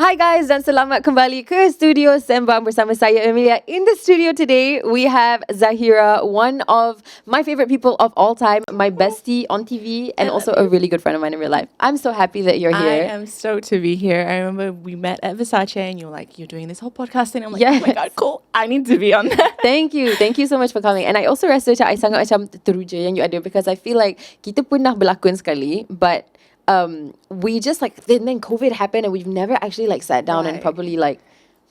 Hi guys dan selamat kembali ke studio Sembang bersama saya Amelia. In the studio today we have Zahirah, one of my favorite people of all time, my bestie on TV and also a really good friend of mine in real life. I'm so happy that you're here. I am stoked to be here. I remember we met at Versace and you were like, you're doing this whole podcast thing. I'm like, Yes. Oh my god, cool. I need to be on that. Thank you so much for coming. And I also rasa macam I sangat macam teruja yang you ada because I feel like kita pernah berlakon sekali but we just like then COVID happened and we've never actually like sat down and properly like.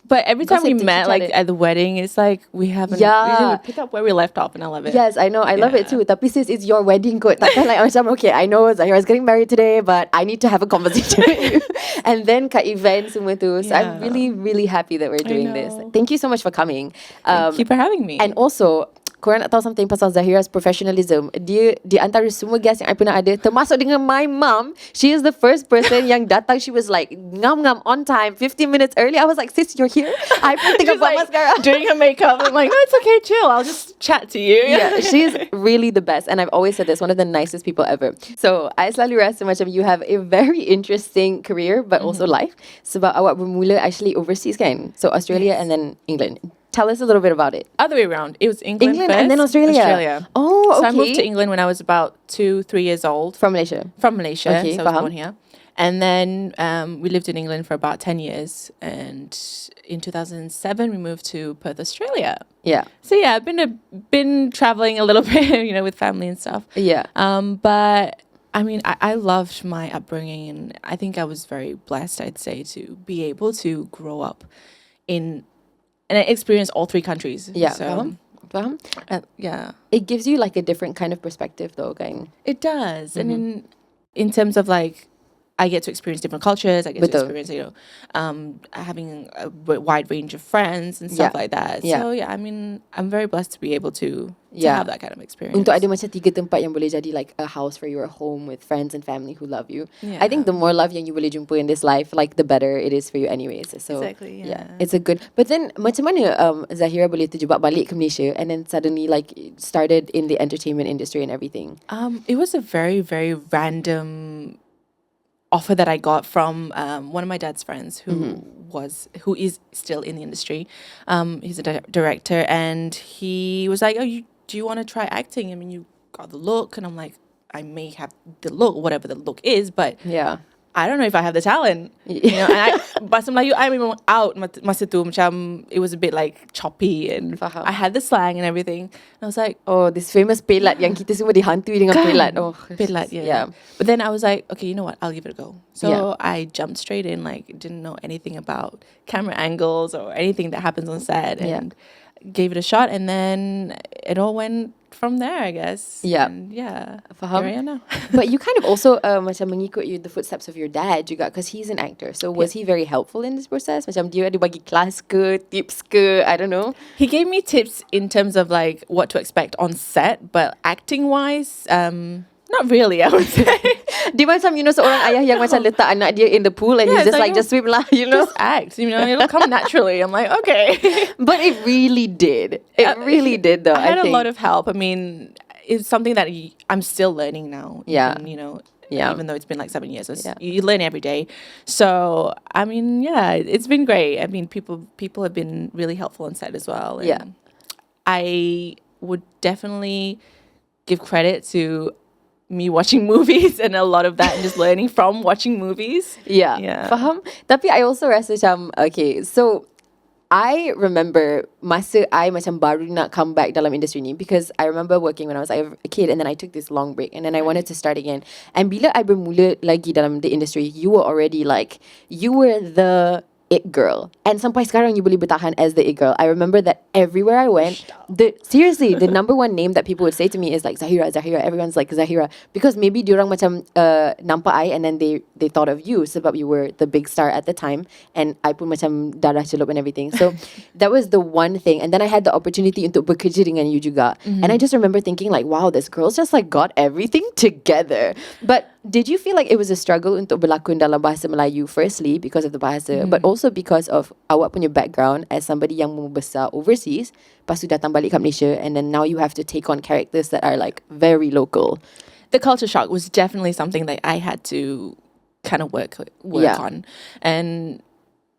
But every time we gossip to met, each like other. at the wedding, it's like we haven't. Yeah. We pick up where we left off, and I love it. Yes, I know. I love it too. Tapi sis, it's your wedding kot. Takkan like macam, okay, I know Zahira's getting married today, but I need to have a conversation with you. And then kat event semua tu. So I'm really, really happy that we're doing this. Thank you so much for coming. Thank you for having me. And also, korang nak tahu something pasal Zahira's professionalism. Dia di antara semua guests yang I pernah ada, termasuk dengan my mom, she is the first person yang datang. She was like ngam-ngam on time, 15 minutes early. I was like, sis, you're here? I pun tengah buat mascara. Doing her makeup. I'm like, no, it's okay, chill. I'll just chat to you. Yeah, she's really the best. And I've always said this, one of the nicest people ever. So, I selalu rasa macam you have a very interesting career, but also life. Sebab awak bermula actually overseas kan? So, Australia and then England. Tell us a little bit about it. Other way around. It was England first, and then Australia. Oh, okay. So I moved to England when I was about 2-3 years old. From Malaysia? From Malaysia. Okay, so I was born here. And then we lived in England for about 10 years. And in 2007, we moved to Perth, Australia. Yeah. So yeah, I've been traveling a little bit, with family and stuff. Yeah. But I mean, I loved my upbringing. And I think I was very blessed, I'd say, to be able to grow up in... And I experienced all 3 countries. Yeah. So, yeah. It gives you like a different kind of perspective though, kind. It does. And in terms of like, I get to experience different cultures. I get to experience, having a wide range of friends and stuff like that. So yeah, I mean, I'm very blessed to be able to have that kind of experience. Untuk ada macam 3 tempat yang boleh jadi like a house for you, a home with friends and family who love you. Yeah. I think the more love yang you boleh jumpa in this life, like the better it is for you anyways. So exactly, yeah. It's a good. But then macam mana Zahirah boleh terjebak balik ke Malaysia and then suddenly like started in the entertainment industry and everything? It was a very, very random offer that I got from one of my dad's friends who is still in the industry. He's a director, and he was like, "Oh, do you want to try acting? I mean, you got the look." And I'm like, I may have the look, whatever the look is, but I don't know if I have the talent. And bahasa Melayu I memang out masa tu, macam it was a bit like choppy and I had the slang and everything. And I was like, oh, this famous pelat yang kita semua dihantui dengan pelat. Oh, pelat, yeah. But then I was like, okay, you know what? I'll give it a go. So I jumped straight in, like didn't know anything about camera angles or anything that happens on set, and gave it a shot, and then it all went from there, I guess. Yeah. And faham. Here I am now. But you kind of also macam mengikut the footsteps of your dad juga, because he's an actor. So was he very helpful in this process? Macam dia ada bagi kelas ke, tips ke, I don't know. He gave me tips in terms of like what to expect on set, but acting wise, not really, I would say. Dia macam, seorang ayah yang macam letak anak dia in the pool and he's just like, just swim lah, Just act, it'll come naturally. I'm like, okay. But it really did. It really did though, I had think. a lot of help. I mean, it's something that I'm still learning now. Yeah. Even, even though it's been like 7 years. You learn every day. So, I mean, yeah, it's been great. I mean, people have been really helpful on set as well. And I would definitely give credit to me watching movies and a lot of that and just learning from watching movies. Yeah. Faham? Tapi I also rasa macam, okay, so I remember masa I macam baru nak come back dalam industri ni, because I remember working when I was a kid and then I took this long break and then I wanted to start again. And bila I bermula lagi dalam the industry, you were already like, you were the it girl. And sampai sekarang you boleh bertahan as the it girl. I remember that everywhere I went, seriously, the number one name that people would say to me is like Zahirah. Everyone's like Zahirah, because maybe diorang macam nampak I and then they thought of you sebab you were the big star at the time and I pun macam darah celup and everything. So that was the one thing. And then I had the opportunity untuk bekerja dengan you juga. And I just remember thinking like, wow, this girl's just like got everything together. But did you feel like it was a struggle untuk berlakon dalam bahasa Melayu firstly because of the bahasa but also because of awak punya background as somebody yang membesar overseas lepas tu datang balik kat Malaysia and then now you have to take on characters that are like very local? The culture shock was definitely something that I had to kind of work on. And,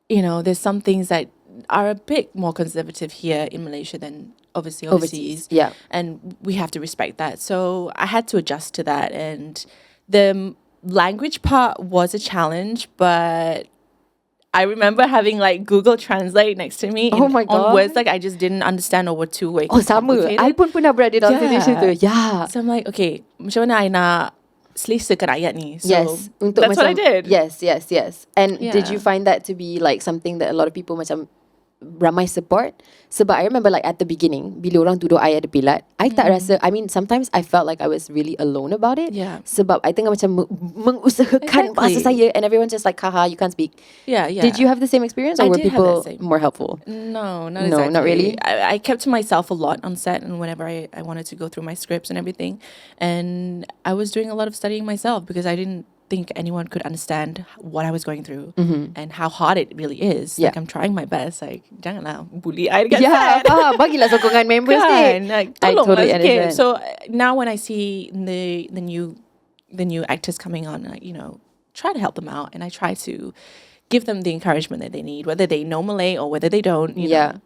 you know, there's some things that are a bit more conservative here in Malaysia than obviously overseas. Yeah. And we have to respect that. So I had to adjust to that. And the language part was a challenge, but I remember having like Google Translate next to me Oh my God. on words like I just didn't understand or were too way Oh sama, I pun pernah berada dalam situation tu. Yeah. So I'm like, okay, macam mana I nak selesakan ayat ni? So Yes, untuk that's what I did. Yes. And did Yeah. you find that to be like something that a lot of people macam ramai support? Sebab I remember like at the beginning, bila orang tuduh I ada pilat, I tak rasa, I mean sometimes I felt like I was really alone about it. Yeah. Sebab I tengah macam mengusahakan bahasa saya and everyone's just like, haha, you can't speak. Yeah. Did you have the same experience or I were did have people that same. more helpful? No, not No, exactly. not really? I kept to myself a lot on set and whenever I wanted to go through my scripts and everything. And I was doing a lot of studying myself because I didn't think anyone could understand what I was going through and how hard it really is. Yeah. Like I'm trying my best. Like janganlah bully I get Yeah, sad. bagilah sokongan members ni. Kan, like, I tolong totally lah sikit. understand. So now when I see the new actors coming on, I, you know, try to help them out and I try to give them the encouragement that they need, whether they know Malay or whether they don't. You know,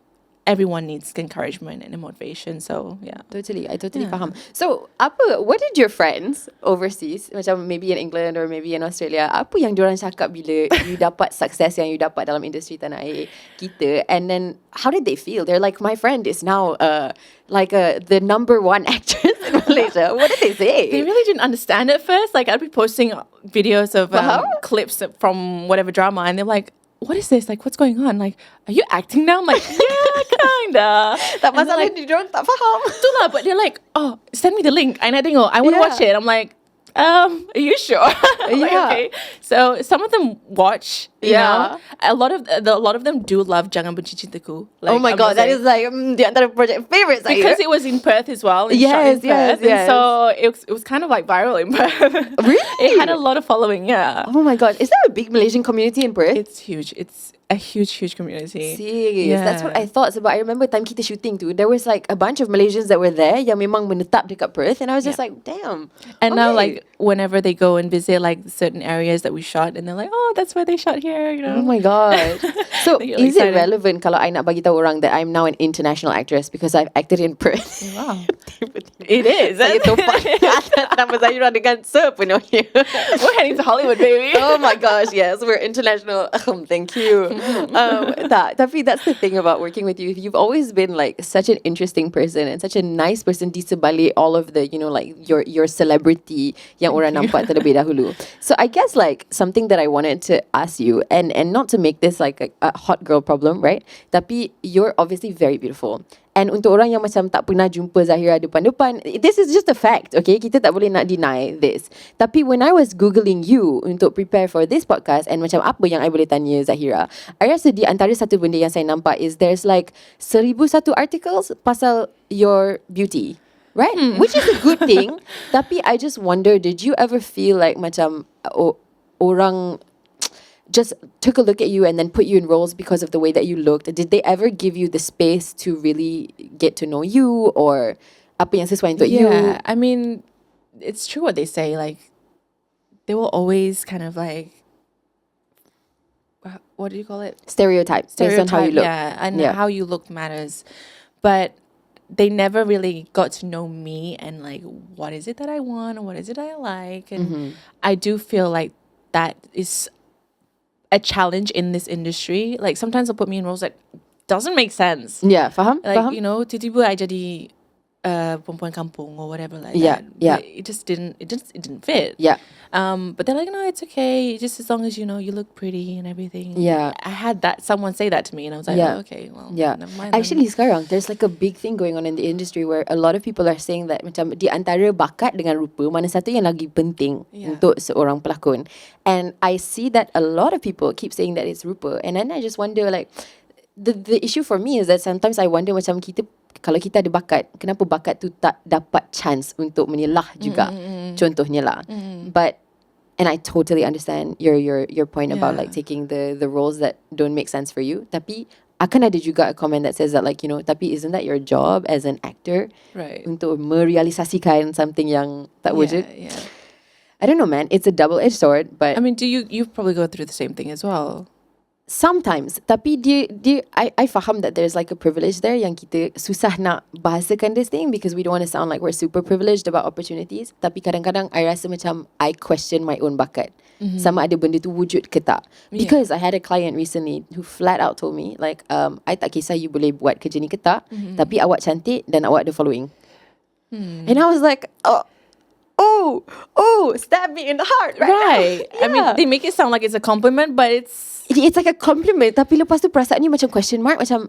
everyone needs encouragement and motivation. So yeah. I totally faham. So, what did your friends overseas, macam maybe in England or maybe in Australia, apa yang diorang cakap bila you dapat success yang you dapat dalam industri tanah air kita? And then, how did they feel? They're like, my friend is now the number one actress in Malaysia. What did they say? They really didn't understand at first. Like I'd be posting videos of clips from whatever drama and they're like, what is this? Like, what's going on? Like, are you acting now? I'm like, yeah, kinda. Tak masalah, diorang tak faham. Itulah, but they're like, oh, send me the link. I think, I want to watch it. I'm like, are you sure? I'm like, okay. So some of them watch, you know. A lot of them do love Jangan Benci Cintaku. Like, oh my God, that is like di antara project favorites. Because it was in Perth as well. Yes. And so it was kind of like viral in Perth. Really? It had a lot of following, yeah. Oh my God, is there a big Malaysian community in Perth? It's huge. It's a huge community. Serious. That's what I thought. Sebab I remember time kita shooting tu, there was like a bunch of Malaysians that were there yang memang menetap dekat Perth, and I was just like, damn. And now like whenever they go and visit like certain areas that we shot, and they're like, oh, that's where they shot here, you know. Oh my God. So They get is it excited. relevant kalau I nak bagi tahu orang that I'm now an international actress because I've acted in Perth? Wow. It is. Saya tumpah atas nama Zahirah dengan sepenuhnya. We're heading to Hollywood, baby. Oh my gosh, yes, we're international. Thank you. Tapi that's the thing about working with you. You've always been like such an interesting person and such a nice person di sebalik all of the, you know, like your celebrity yang orang nampak terlebih dahulu. So I guess like something that I wanted to ask you, and not to make this like a hot girl problem, right? Tapi you're obviously very beautiful. And untuk orang yang macam tak pernah jumpa Zahirah depan-depan, this is just a fact, okay? Kita tak boleh nak deny this. Tapi when I was Googling you untuk prepare for this podcast and macam apa yang I boleh tanya Zahirah, I rasa di antara satu benda yang saya nampak is there's like 1,001 articles pasal your beauty. Right? Which is a good thing. Tapi I just wonder, did you ever feel like macam orang just took a look at you and then put you in roles because of the way that you looked? Did they ever give you the space to really get to know you, or apa yang sesuai untuk you? Yeah, I mean, it's true what they say. Like, they will always kind of like, what do you call it? Stereotype based on how you look. Yeah, and how you look matters. But they never really got to know me and like, what is it that I want or what is it I like? And I do feel like that is a challenge in this industry. Like sometimes they'll put me in roles that doesn't make sense. Yeah, faham? Like, Faham? you know, tiba-tiba I jadi perempuan kampung or whatever like Yeah, that. yeah. But it didn't fit. Yeah. But they're like, no, it's okay. Just as long as, you know, you look pretty and everything. Yeah. I had someone say that to me and I was like, oh, okay, well, never mind. Actually, sekarang there's like a big thing going on in the industry where a lot of people are saying that macam di antara bakat dengan rupa, mana satu yang lagi penting untuk seorang pelakon. And I see that a lot of people keep saying that it's rupa, and then I just wonder like the issue for me is that sometimes I wonder macam kita, kalau kita ada bakat, kenapa bakat tu tak dapat chance untuk menyelah juga? Contohnya lah. But And I totally understand your point about Yeah. like taking the roles that don't make sense for you. Tapi akan ada juga a comment that says that like, you know, tapi isn't that your job as an actor Right. untuk merealisasikan something yang tak wujud? Yeah. I don't know, man. It's a double-edged sword, but I mean, you probably go through the same thing as well? sometimes. Tapi I faham that there's like a privilege there yang kita susah nak bahasakan this thing because we don't want to sound like we're super privileged about opportunities. Tapi kadang-kadang I rasa macam I question my own bakat. Sama ada benda tu wujud ke tak. Because I had a client recently who flat out told me like, I tak kisah you boleh buat kerja ni ke tak, tapi awak cantik dan awak ada following. And I was like, oh, stab me in the heart Right. now. I mean, they make it sound like it's a compliment, but it's like a compliment. Tapi lepas tu perasaan ni macam question mark. Macam,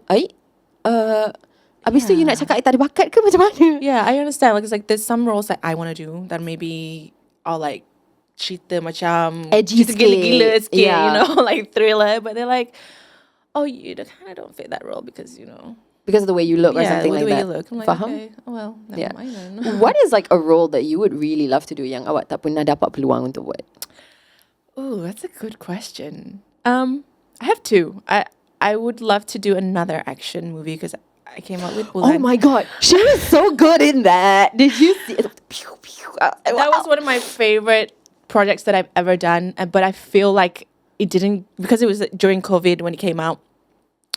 habis tu you nak cakap I tak ada bakat ke macam mana? yeah, I understand. Like it's like there's some roles that I want to do that maybe are like cerita macam Edgy cerita gila-gila sikit. sikit, Yeah. you know, like thriller. But they're like, oh, you kind of don't fit that role because you know, Because of the way you look or yeah, something the like way that. you look. I'm like, Faham? okay, oh, well, never Yeah. mind then. What is like a role that you would really love to do yang awak tak pernah dapat peluang untuk buat? Oh, that's a good question. I have two. I would love to do another action movie because I came up with Oh Bulan. my god, she was so good in that. Did you see? Pew, pew. That was one of my favorite projects that I've ever done. But I feel like it didn't, because it was during COVID when it came out,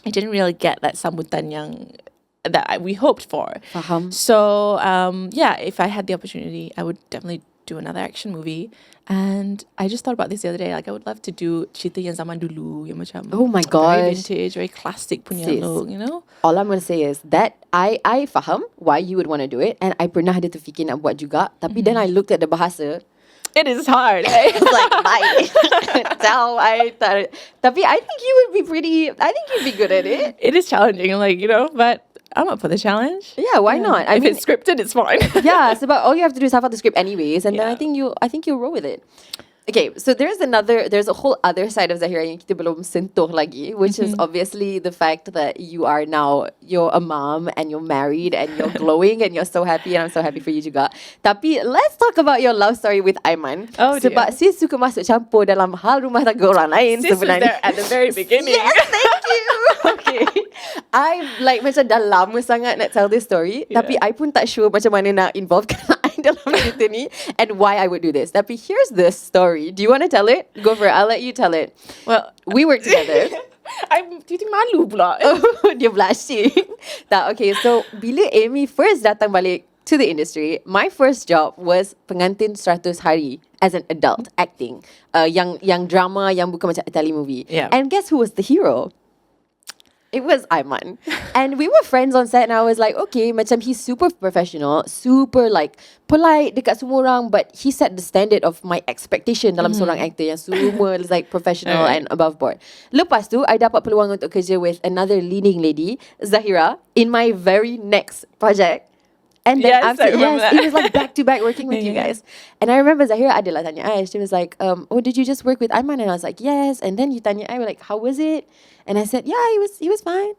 it didn't really get that sambutan yang that we hoped for. Faham. So yeah, if I had the opportunity, I would definitely do another action movie. And I just thought about this the other day. Like I would love to do cerita yang zaman dulu, yang macam Oh my very gosh. vintage, very classic punya Sis. look, you know? All I'm going to say is that I faham why you would want to do it, and I pernah ada terfikir nak buat juga. Tapi then I looked at the bahasa. It is hard. I was like, bye. Ciao. I thought. Tapi I think you would be pretty. I think you'd be good at it. It is challenging, like, you know, but I'm up for the challenge. Yeah, why not? I if mean, it's scripted, it's fine. yeah, it's about all you have to do is have out the script anyways, and then Yeah. I think you'll roll with it. Okay, so there's a whole other side of Zahirah yang kita belum sentuh lagi, which is obviously the fact that you're a mom and you're married and you're glowing and you're so happy, and I'm so happy for you juga. Tapi let's talk about your love story with Aiman. Oh, dear. Sebab sis suka masuk campur dalam hal rumah tangga orang lain Sis was sebenarnya. there at the very beginning. Yes, thank you. Okay. I like macam dah lama sangat nak tell this story, tapi I pun tak sure macam mana nak involvekan I dalam cerita ni and why I would do this. Tapi here's the story. Do you want to tell it? Go for it. I'll let you tell it. Well, We work together. I'm titik malu pula. Dia blushing. Tak, okay. So, bila Amy first datang balik to the industry, my first job was pengantin 100 hari as an adult acting. Yang drama, yang bukan macam tele movie. Yeah. And guess who was the hero? It was Aiman. And we were friends on set and I was like, okay, macam he's super professional, super like polite dekat semua orang, but he set the standard of my expectation dalam seorang actor yang semua is like professional and above board. Lepas tu, I dapat peluang untuk kerja with another leading lady, Zahirah, in my very next project. And then Yes, after, I remember that. it was like back to back working with you Yeah. guys. And I remember Zahirah adalah tanya I, she was like, oh, did you just work with Aiman? And I was like, yes. And then you tanya I, like, how was it? And I said, yeah, he was fine.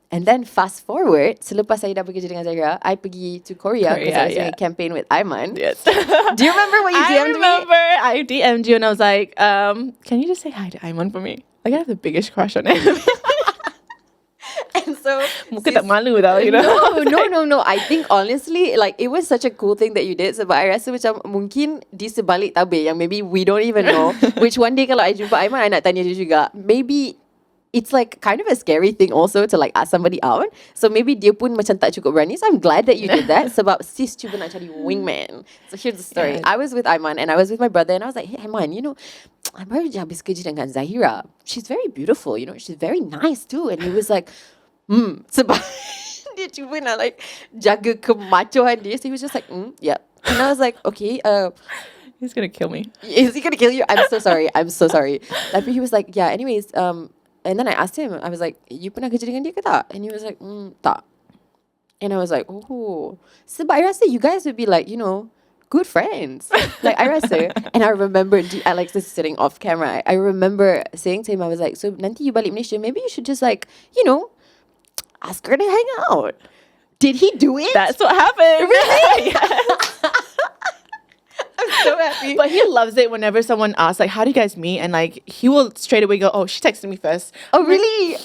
And then fast forward, selepas saya dah bekerja dengan Zahirah, I pergi to Korea because I was doing a campaign with Aiman. Yes. Do you remember when you I DM'd remember I DM'd you and I was like, can you just say hi to Aiman for me? Like, I have the biggest crush on him. me? And so, Muka tak malu tau, you know? No. I think honestly, like, it was such a cool thing that you did. Sebab I rasa macam mungkin di sebalik tabir yang maybe we don't even know. Which one day kalau I jumpa Aiman, I nak tanya dia juga. Maybe it's like kind of a scary thing also to like ask somebody out. So maybe dia pun macam tak cukup berani. So I'm glad that you did that. Sebab sis cuba nak cari wingman. So here's the story. Yeah. I was with Aiman and I was with my brother and I was like, hey Aiman, you know, I baru je habis kerja dengan Zahirah. She's very beautiful, you know, she's very nice too. And he was like, sebab dia cuba nak like jaga kemacuan dia. So he was just like, yep. And I was like, okay, He's gonna kill me. is he gonna kill you? I'm so sorry. Tapi he was like, yeah, anyways, and then I asked him, I was like, you pernah kerja dengan dia ke tak? And he was like, tak. And I was like, oh. Sebab I rasa you guys would be like, you know, good friends. Like, I rasa. And I remember, I like this sitting off camera. I remember saying to him, I was like, so nanti you balik Malaysia, maybe you should just like, you know, ask her to hang out. Did he do it? That's what happened. Really? Yes. so happy. But he loves it whenever someone asks, like, how do you guys meet? And like, he will straight away go, oh, she texted me first. Oh, really?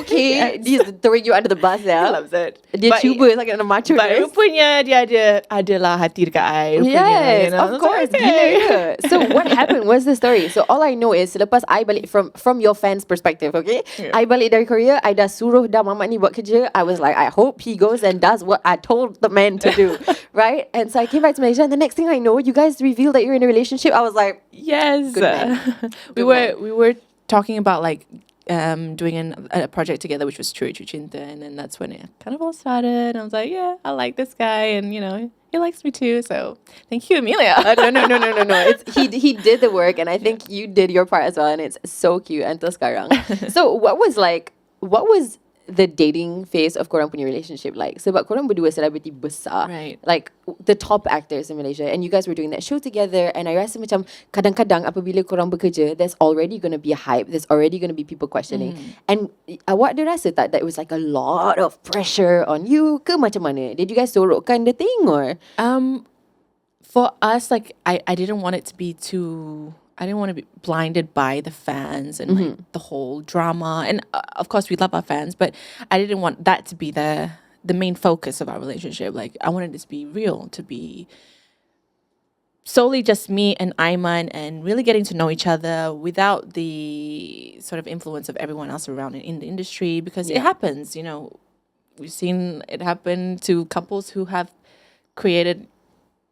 Okay. Yes. He's throwing you under the bus, He yeah? loves it. Dia cuba sangat nak macho But guys. rupanya dia adalah hati dekat I. Rupanya, Yes, of course. Gila ke? So what happened? What's the story? So all I know is selepas I balik from your fans' perspective, okay? Yeah. I balik dari Korea, I dah suruh dah mamat ni buat kerja. I was like, I hope he goes and does what I told the man to do, right? And so I came back to Malaysia, and the next thing I know, you guys revealed that you're in a relationship. I was like, Yes. Good man. we were talking about like doing a project together, which was 𝙁𝙊𝙍𝙊𝙍, and then that's when it kind of all started. I was like, yeah, I like this guy, and you know, he likes me too. So thank you, Amelia. No. He did the work, and I think you did your part as well, and it's so cute. Until sekarang. So what was the dating phase of korang punya relationship like? Sebab korang berdua selebriti besar, Right. like the top actors in Malaysia, and you guys were doing that show together. And I rasa macam kadang-kadang apabila korang bekerja, there's already going to be a hype, there's already going to be people questioning. And awak ada rasa tak that it was like a lot of pressure on you ke macam mana? Did you guys sorokkan the thing or? For us, like I didn't want it to be too. I didn't want to be blinded by the fans and like the whole drama. And of course, we love our fans, but I didn't want that to be the main focus of our relationship. Like I wanted it to be real, to be solely just me and Ayman and really getting to know each other without the sort of influence of everyone else around in the industry, because it happens. You know, we've seen it happen to couples who have created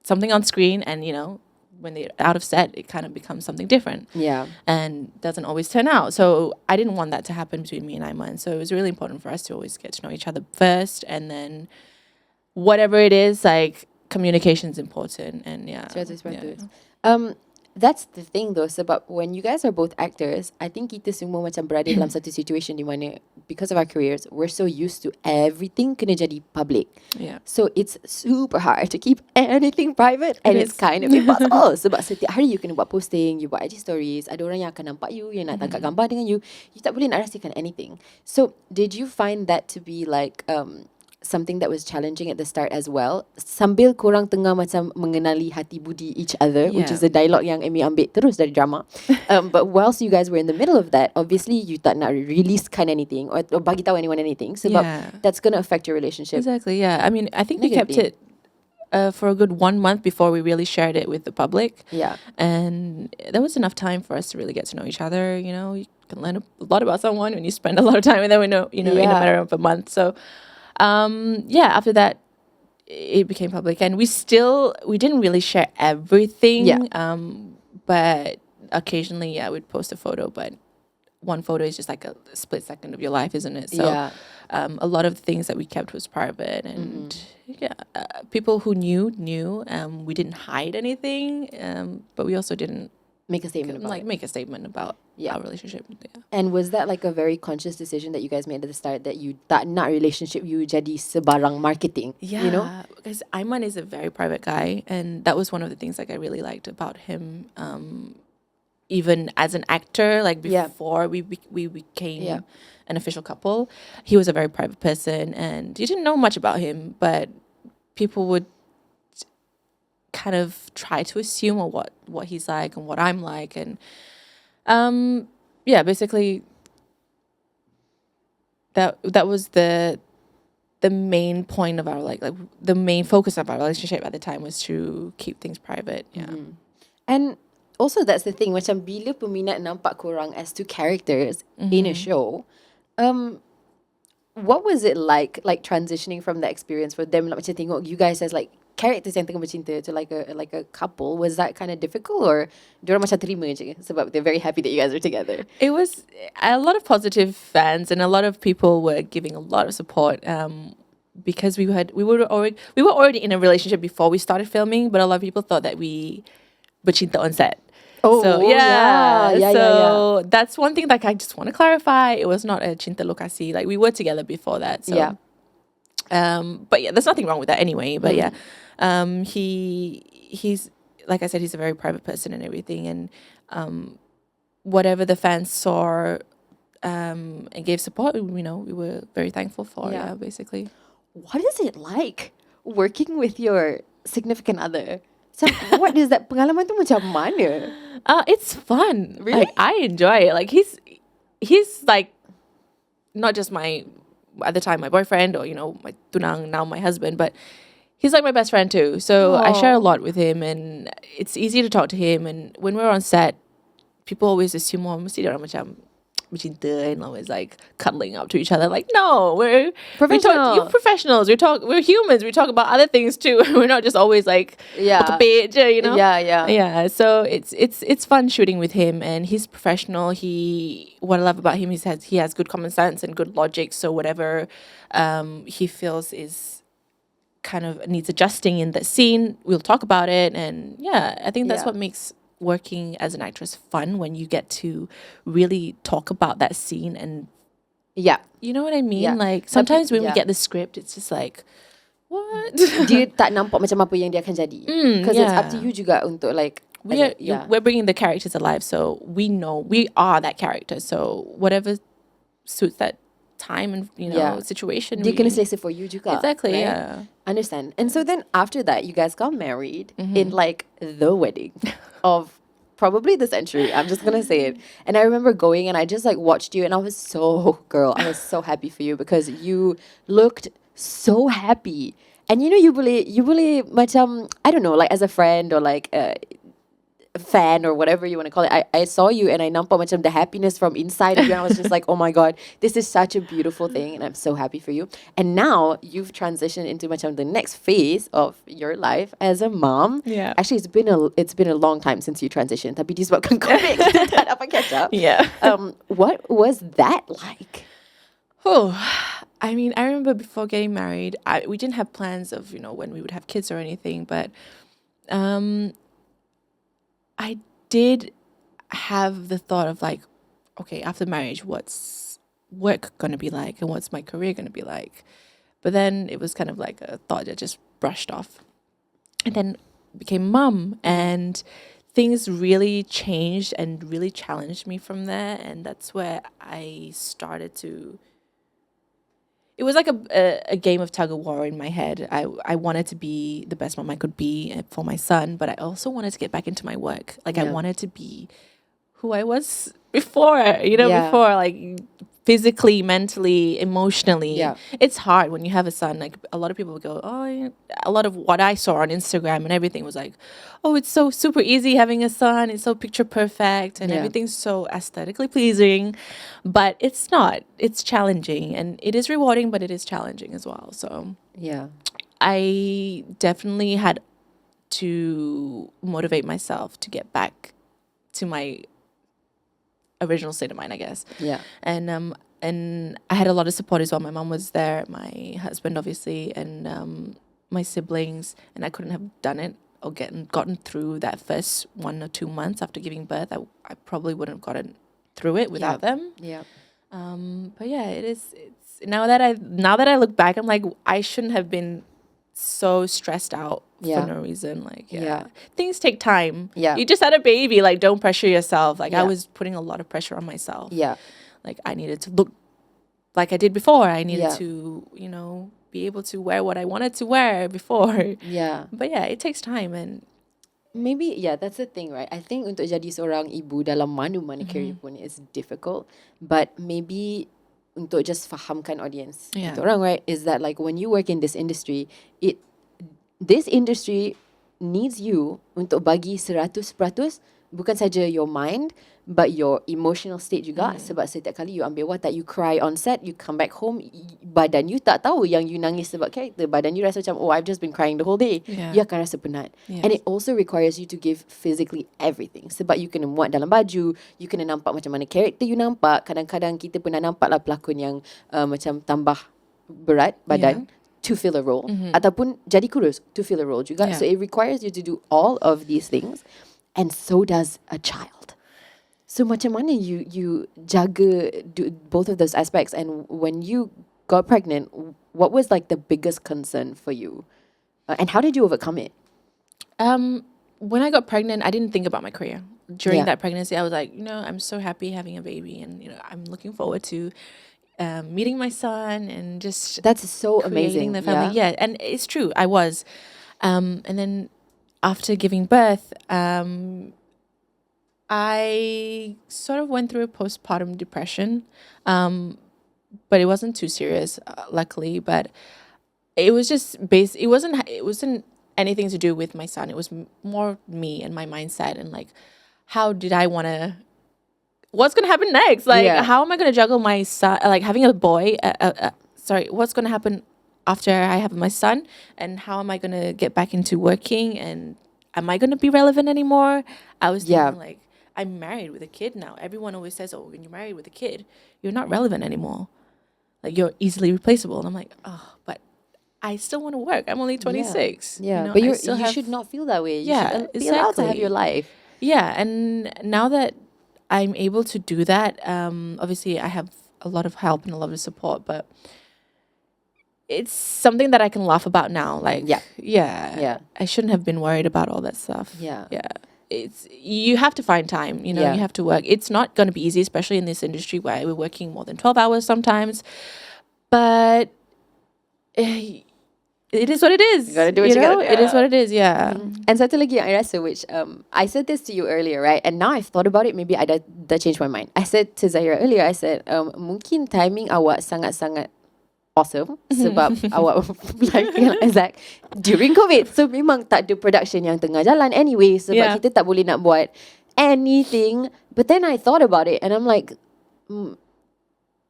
something on screen, and you know, when they're out of set, it kind of becomes something different. Yeah. And doesn't always turn out. So I didn't want that to happen between me and Ayman. So it was really important for us to always get to know each other first, and then whatever it is, like communication is important. And yeah. That's the thing though, sebab when you guys are both actors, I think kita semua macam berada dalam satu situation di mana because of our careers, we're so used to everything kena jadi public. Yeah. So it's super hard to keep anything private, and it's kind of impossible. Sebab setiap hari you kena buat posting, you buat IG stories, ada orang yang akan nampak you, yang nak tangkap gambar dengan you tak boleh nak rahsiakan anything. So did you find that to be like something that was challenging at the start as well, sambil korang tengah macam mengenali hati budi each other, which is a dialogue yang Amy ambil terus dari drama. But whilst you guys were in the middle of that, obviously you tak nak releasekan anything or bagi tahu anyone anything, sebab that's going to affect your relationship. Exactly, yeah. I mean, I think we kept it for a good 1 month before we really shared it with the public. Yeah. And there was enough time for us to really get to know each other. You know, you can learn a lot about someone when you spend a lot of time with them, in a matter of a month. So after that it became public, and we didn't really share everything. But occasionally we'd post a photo, but one photo is just like a split second of your life, isn't it? So a lot of the things that we kept was private, and people who knew. We didn't hide anything, but we also didn't make a statement about our relationship. And was that like a very conscious decision that you guys made at the start, that you tak nak relationship you jadi sebarang marketing? You know, because Ayman is a very private guy, and that was one of the things like I really liked about him. Even as an actor, like before we became an official couple, he was a very private person, and you didn't know much about him, but people would kind of try to assume what he's like and what I'm like, and basically that was the main point of our like the main focus of our relationship at the time, was to keep things private. And also that's the thing, macam bila peminat nampak korang as two characters in a show, what was it like transitioning from that experience for them, like macam tengok you guys as like characters yang tengah bercinta to like a couple? Was that kind of difficult, or diorang macam terima je sebab they're very happy that you guys are together? It was a lot of positive fans, and a lot of people were giving a lot of support, because we were already in a relationship before we started filming, but a lot of people thought that we bercinta on set. So that's one thing like I just want to clarify. It was not a cinta lokasi. Like we were together before that. So but there's nothing wrong with that anyway. But he's like I said, he's a very private person and everything, and whatever the fans saw and gave support, we were very thankful for. Basically. What is it like working with your significant other? So what is that pengalaman tu macam mana? It's fun. Really? Like, I enjoy it. Like, he's like not just my, at the time, my boyfriend, or my tunang, now my husband, but he's like my best friend too. So I share a lot with him, and it's easy to talk to him. And when we're on set, people always assume, mesti dia orang macam bercinta and always like cuddling up to each other. Like, no, we're Professional. you're professionals. We're humans. We talk about other things too. We're not just always like pekepek je, Yeah. So it's fun shooting with him, and he's professional. What I love about him is he has good common sense and good logic. So whatever he feels is kind of needs adjusting in that scene, we'll talk about it. And yeah, I think that's what makes working as an actress fun, when you get to really talk about that scene. And you know what I mean? Like, sometimes when we get the script, it's just like, what? Dia tak nampak macam apa yang dia akan jadi. Because it's up to you juga untuk like, we're bringing the characters alive, so we know we are that character. So whatever suits that time and situation, dia kena selesa for you juga. Exactly, right? yeah. Understand. And so then after that, you guys got married in like the wedding of probably the century. I'm just gonna say it. And I remember going and I just like watched you, and I was so happy for you, because you looked so happy. And you boleh macam, I don't know, like as a friend or like a fan or whatever you want to call it, I saw you and I nampak macam the happiness from inside of you, and I was just like, oh my god, this is such a beautiful thing, and I'm so happy for you. And now you've transitioned into macam the next phase of your life as a mom. Yeah. Actually, it's been a long time since you transitioned, tapi disebabkan COVID kita tak dapat catch up. Yeah. What was that like? I mean, I remember before getting married, we didn't have plans of when we would have kids or anything, but I did have the thought of like, okay, after marriage, what's work going to be like, and what's my career going to be like? But then it was kind of like a thought that just brushed off. And then became mum, and things really changed and really challenged me from there. And that's where I started to... It was like a game of tug of war in my head. I wanted to be the best mom I could be for my son, but I also wanted to get back into my work. Like, I wanted to be who I was before, before, like physically, mentally, emotionally. Yeah. It's hard when you have a son. Like, a lot of people would go, a lot of what I saw on Instagram and everything was like, oh, it's so super easy having a son. It's so picture perfect and everything's so aesthetically pleasing. But it's not. It's challenging, and it is rewarding, but it is challenging as well. So I definitely had to motivate myself to get back to my original state of mind, I guess. Yeah. And I had a lot of support as well. My mom was there, my husband obviously, and my siblings, and I couldn't have done it or gotten through that first 1 or 2 months after giving birth. I probably wouldn't have gotten through it without them. Yeah. But yeah, it's now that I look back, I'm like, I shouldn't have been so stressed out for no reason. Like, things take time. Yeah. You just had a baby, like, don't pressure yourself. Like, I was putting a lot of pressure on myself. Yeah. Like, I needed to look like I did before. I needed to, be able to wear what I wanted to wear before. Yeah. But yeah, it takes time, and maybe that's the thing, right? I think untuk jadi seorang ibu dalam mana-mana career pun is difficult, but maybe untuk just fahamkan audience kita orang, right, is that like when you work in this industry, this industry needs you untuk bagi 100%, bukan saja your mind but your emotional state juga. Sebab setiap kali you ambil watak, you cry on set, you come back home, badan you tak tahu yang you nangis sebab karakter. Badan you rasa macam, oh, I've just been crying the whole day. You akan rasa penat. And it also requires you to give physically everything. Sebab you kena muat dalam baju, you kena nampak macam mana karakter you nampak. Kadang-kadang kita pernah nampak lah pelakon yang macam tambah berat badan to fill a role, ataupun jadi kurus to fill a role juga. So it requires you to do all of these things, and so does a child. So macam mana you jaga both of those aspects? And when you got pregnant, what was like the biggest concern for you, and how did you overcome it? When I got pregnant, I didn't think about my career. During that pregnancy, I was like, I'm so happy having a baby, and I'm looking forward to meeting my son and just that's so amazing. The family. And it's true, I was, and then after giving birth, I sort of went through a postpartum depression, but it wasn't too serious, luckily. But it was just it wasn't anything to do with my son. It was more me and my mindset and like, how did I want to? What's gonna happen next? Like, Yeah. how am I gonna juggle my son? Like having a boy. Sorry, what's gonna happen after I have my son? And how am I gonna get back into working? And am I gonna be relevant anymore? I was Yeah. thinking like, I'm married with a kid now. Everyone always says, oh, when you're married with a kid, you're not relevant anymore. Like you're easily replaceable. And I'm like, oh, but I still want to work. I'm only 26. Yeah, You know, but I you should not feel that way. You Yeah, should be allowed to have exactly. your life. Yeah, and now that I'm able to do that, obviously I have a lot of help and a lot of support, but it's something that I can laugh about now. Like, Yeah. I shouldn't have been worried about all that stuff. Yeah. You have to find time, you know, Yeah. you have to work. It's not going to be easy, especially in this industry where we're working more than 12 hours sometimes, but it is what it is. You gotta do what you gotta do. It is what it is, yeah. And satu lagi yang I rasa, which I said this to you earlier, right? And now I've thought about it, maybe I dah changed my mind. I said to Zahira earlier, I said, mungkin timing awak sangat-sangat awesome sebab awak like Zach during COVID. So memang tak ada production yang tengah jalan anyway sebab Yeah. kita tak boleh nak buat anything. But then I thought about it and I'm like,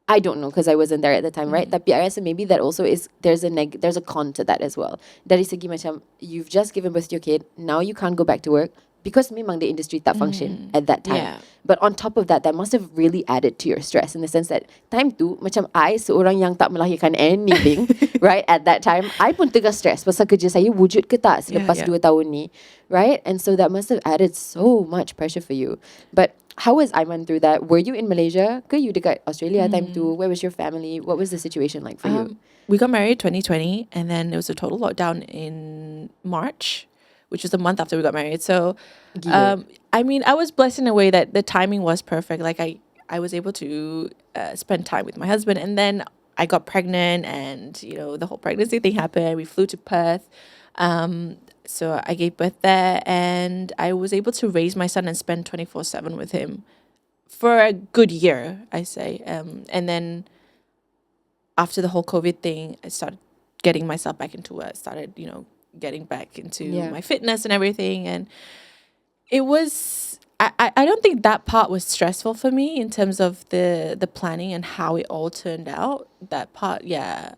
I don't know because I wasn't there at the time, right? Tapi I rasa maybe that also is there's a con to that as well. Dari segi macam you've just given birth to your kid, now you can't go back to work because memang the industry tak function at that time. Yeah. But on top of that, that must have really added to your stress in the sense that time tu macam I seorang yang tak melahirkan anything, right? At that time, I pun tengah stress pasal kerja saya wujud ke tak selepas 2 tahun ni, right? And so that must have added so much pressure for you. But how was Aiman through that? Were you in Malaysia? Ke you dekat Australia time tu? Where was your family? What was the situation like for you? We got married 2020, and then there was a total lockdown in March, which was a month after we got married. So, I mean, I was blessed in a way that the timing was perfect. Like I was able to spend time with my husband, and then I got pregnant, and you know the whole pregnancy thing happened. We flew to Perth. So I gave birth there, and I was able to raise my son and spend 24/7 with him for a good year, I say. And then after the whole COVID thing, I started getting myself back into work, started, you know, getting back into my fitness and everything. And it was, I don't think that part was stressful for me in terms of the planning and how it all turned out. That part, I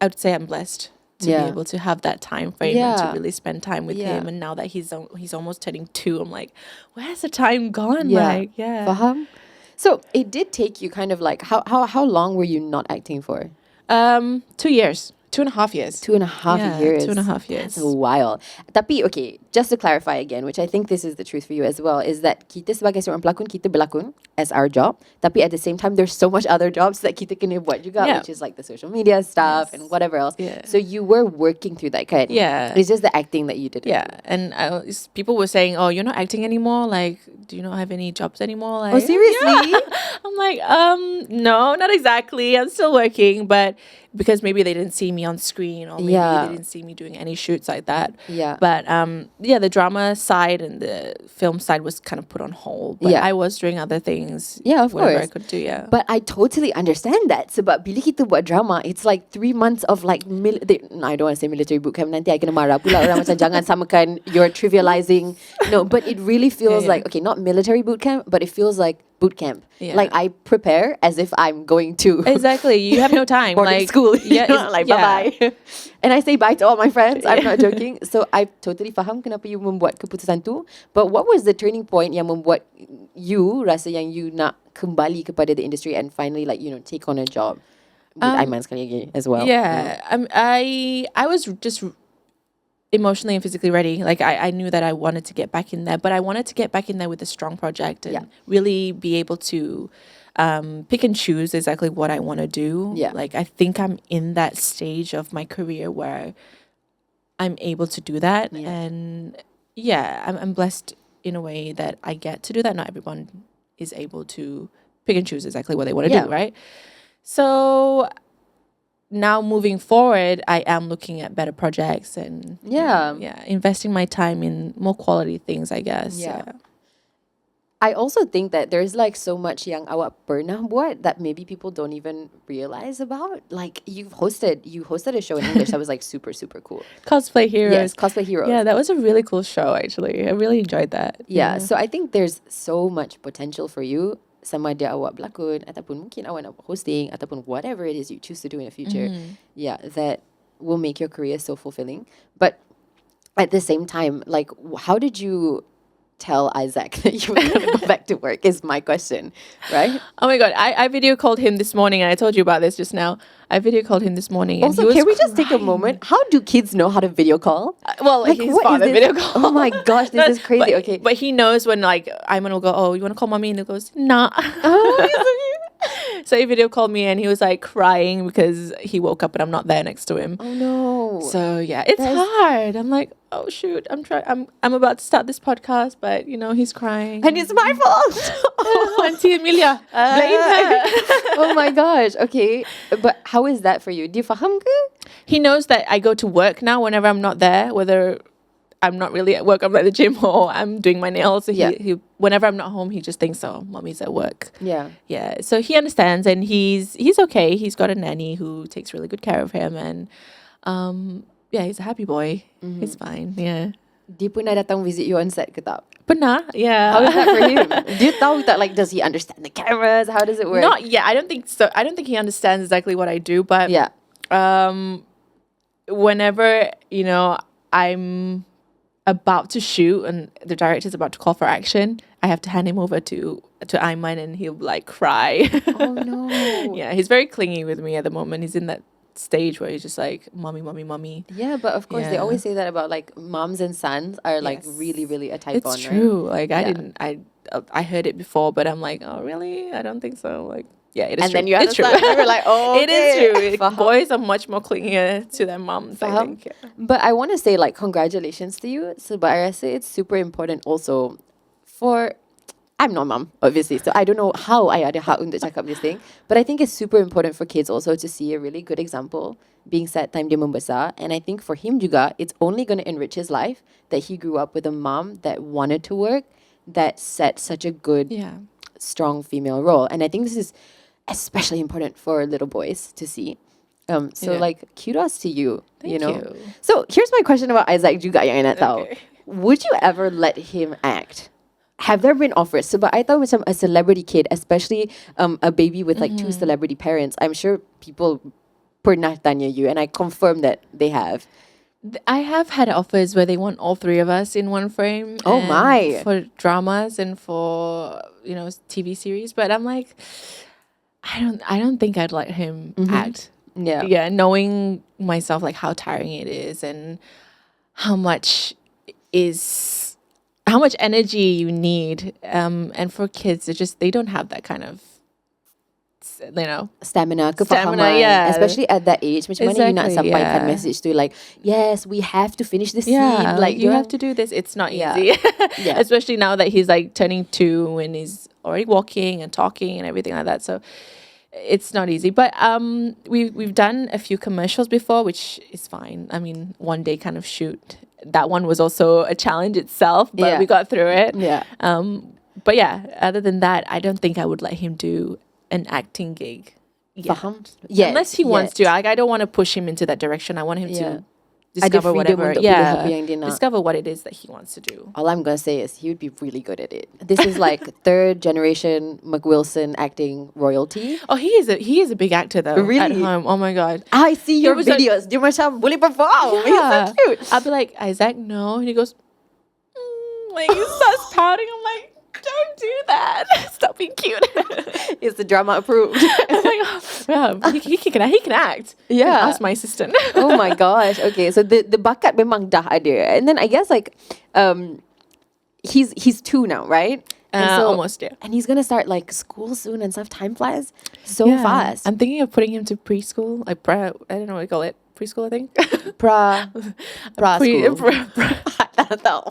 would say I'm blessed to be able to have that time frame and to really spend time with him. And now that he's almost turning 2, I'm like, where's the time gone? Like, Faham? So it did take you kind of like how long were you not acting for? 2 years. 2.5 years. 2.5 years. 2.5 years. That's a while. Tapi, okay, just to clarify again, which I think this is the truth for you as well, is that kita sebagai seorang pelakon, kita berlakon as our job. Tapi at the same time, there's so much other jobs that kita kena buat juga, which is like the social media stuff and whatever else. Yeah. So you were working through that kind. Yeah. It's just the acting that you did. Yeah. And people were saying, oh, you're not acting anymore? Like, do you not have any jobs anymore? Like, Oh, seriously? I'm like, no, not exactly. I'm still working, but because maybe they didn't see me on screen or maybe they didn't see me doing any shoots like that. Yeah. But the drama side and the film side was kind of put on hold. But I was doing other things. Yeah, of whatever course. I could do, But I totally understand that. Sebab bila kita buat drama, it's like 3 months of like, I don't want to say military boot camp. Nanti I kena marah pula orang macam jangan samakan, you're trivializing. No, but it really feels like, okay, not military boot camp, but it feels like boot camp. Yeah. Like I prepare as if I'm going to Exactly. You have no time. boarding like school. Yeah, You know, like bye-bye. And I say bye to all my friends. I'm not joking. So I totally faham kenapa you membuat keputusan tu. But what was the turning point yang membuat you rasa yang you nak kembali kepada the industry and finally like, you know, take on a job with Aiman sekali lagi as well? Yeah. I was just emotionally and physically ready. Like I knew that I wanted to get back in there, but I wanted to get back in there with a strong project and really be able to pick and choose exactly what I want to do. Yeah. Like I think I'm in that stage of my career where I'm able to do that. Yeah. And I'm blessed in a way that I get to do that. Not everyone is able to pick and choose exactly what they want to do, right? So now moving forward, I am looking at better projects and Yeah. investing my time in more quality things, I guess. Yeah. I also think that there's like so much yang awak pernah buat that maybe people don't even realize about. Like you hosted a show in English that was like super, super cool. Cosplay Heroes. Yes, Cosplay Heroes. Yeah, that was a really cool show, actually. I really enjoyed that. Yeah, so I think there's so much potential for you. Sama ada awak berlakon ataupun mungkin awak nak hosting ataupun whatever it is you choose to do in the future. Yeah, that will make your career so fulfilling. But at the same time, like how did you tell Isaac that you were going to go back to work is my question, right? Oh my God, I video called him this morning, and I told you about this just now. I video called him this morning. Also, and he was can we just take a crying. moment? How do kids know how to video call? Well, Like, his what is father this? video call. Oh my gosh, this is crazy. But, Okay. But he knows when like Ayman will go, oh, you want to call mommy? And he goes, nah. Oh, he's so cute. So he video called me and he was like crying because he woke up and I'm not there next to him. Oh no. So yeah, it's hard. I'm like, oh shoot, I'm about to start this podcast, but you know, he's crying. And it's my fault. Auntie Emilia, blame her. Oh my gosh. Okay. But how is that for you? Do you faham ke? He knows that I go to work now whenever I'm not there, whether I'm not really at work, I'm at the gym, or I'm doing my nails. So he whenever I'm not home, he just thinks, oh, mommy's at work. Yeah. Yeah. So he understands, and he's okay. He's got a nanny who takes really good care of him, and yeah, he's a happy boy. He's fine. Yeah. Dia pernah datang visit you on set ke tak? Pernah, yeah. How is that for him? Do you tahu that, like, does he understand the cameras? How does it work? Not yet. I don't think so. I don't think he understands exactly what I do, but Yeah. Whenever, you know, I'm about to shoot and the director's about to call for action, I have to hand him over to Ayman, and he'll like cry. Oh no. Yeah, he's very clingy with me at the moment. He's in that stage where he's just like, mommy, mommy, mommy. Yeah, but of course they Yeah. always say that about like moms and sons are like Yes. really, really a type It's on, true. Like Yeah. I heard it before, but I'm like, oh really? I don't think so. Like, yeah, it is And true. then you it's true. understand. You're like, oh, It is true. Faham. Boys are much more clingier to their moms, I Faham. think. Yeah. But I want to say like congratulations to you. So, but I say it's super important also for. I'm not mom, obviously, so I don't know how I ada hak untuk cakap this thing. But I think it's super important for kids also to see a really good example being set time dia membesar. And I think for him juga, it's only going to enrich his life that he grew up with a mom that wanted to work, that set such a good, Yeah. strong female role. And I think this is especially important for little boys to see. So Yeah. like kudos to you. Thank you know. you. So here's my question about Isaac juga yang I nak tahu. Okay. Would you ever let him act? Have there been offers? So, but I thought macam a celebrity kid, especially a baby with like two celebrity parents, I'm sure people pernah tanya you, and I confirm that they have. I have had offers where they want all three of us in one frame. Oh and my. For dramas and for, you know, TV series, but I'm like, I don't think I'd let him act. Yeah. Yeah, knowing myself, like how tiring it is and how much energy you need. And for kids, they don't have that kind of, you know, Stamina, kefahaman. yeah. Especially at that age. Macam mana you nak Exactly, sampaikan yeah. message to like, yes, we have to finish the scene. yeah, Like you have to do this. It's not Yeah. easy. Yeah. Especially now that he's like turning 2 and he's already walking and talking and everything like that. So it's not easy. But we've done a few commercials before, which is fine. I mean, one day kind of shoot. That one was also a challenge itself, but Yeah. we got through it. Yeah. But yeah, other than that, I don't think I would let him do an acting gig. Yeah. Faham? Yeah. Unless he wants to. Like, I don't want to push him into that direction. I want him Yeah. to discover freedom whatever. untuk pilih apa yang dia nak. Discover what it is that he wants to do. All I'm gonna say is he would be really good at it. This is like third generation Macwilson acting royalty. Oh, he is a big actor though. At Really? home. Oh my god. I see your There was a- videos. Dia macam boleh perform. He's so cute. I'll be like, Isaac, no. And he goes, like he starts pouting. I'm like, don't do that. Stop being cute. Is the drama approved? I'm like, oh, yeah, he can act. Yeah. Ask my assistant. Oh my gosh. Okay, so the bakat memang dah ada. And then I guess like he's 2 now, right? And Almost, yeah. And he's gonna start like school soon and stuff. Time flies so Yeah. fast. I'm thinking of putting him to preschool, like I don't know what you call it, preschool, I think. pra school. I don't know.